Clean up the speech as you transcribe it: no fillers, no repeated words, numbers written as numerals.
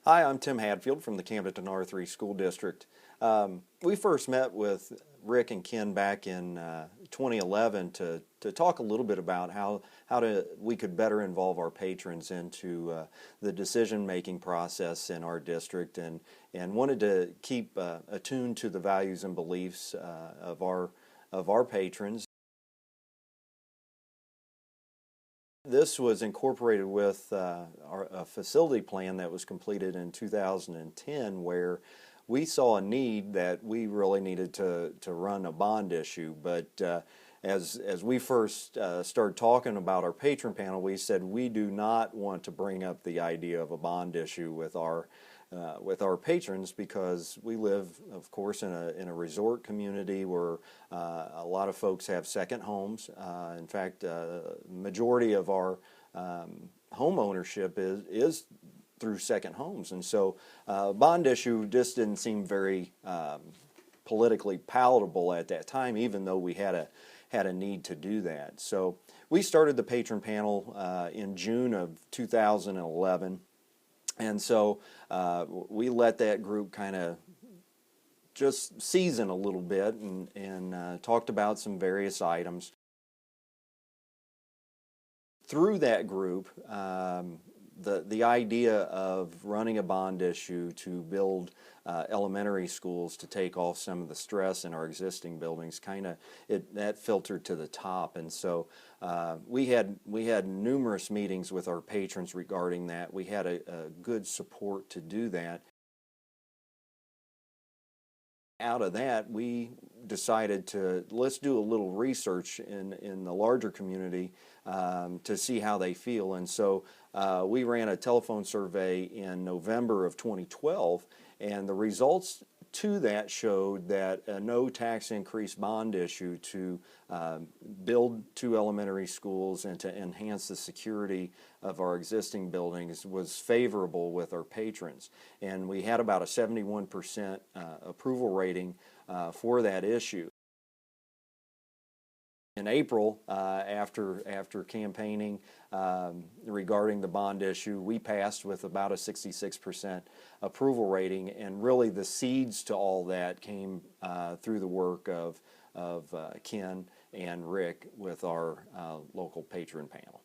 Hi, I'm Tim Hadfield from the Camdenton R3 School District. We first met with Rick and Ken back in 2011 to talk a little bit about how we could better involve our patrons into the decision-making process in our district, and wanted to keep attuned to the values and beliefs of our patrons. This was incorporated with a facility plan that was completed in 2010, where we saw a need that we really needed to run a bond issue. But as we first started talking about our patron panel, we said we do not want to bring up the idea of a bond issue with our patrons, because we live, of course, in a resort community where a lot of folks have second homes. In fact, majority of our home ownership is through second homes, and so bond issue just didn't seem very politically palatable at that time, even though we had a need to do that. So we started the patron panel in June of 2011. And so we let that group kind of just season a little bit, and talked about some various items. Through that group, the idea of running a bond issue to build elementary schools to take off some of the stress in our existing buildings, that filtered to the top. And so we had numerous meetings with our patrons regarding that. We had a good support to do that. Out of that, we decided let's do a little research in the larger community to see how they feel. And so we ran a telephone survey in November of 2012, and the results to that showed that a no tax increase bond issue to build 2 elementary schools and to enhance the security of our existing buildings was favorable with our patrons. And we had about a 71% approval rating for that issue. In April, after campaigning regarding the bond issue, we passed with about a 66% approval rating, and really the seeds to all that came through the work of Ken and Rick with our local patron panel.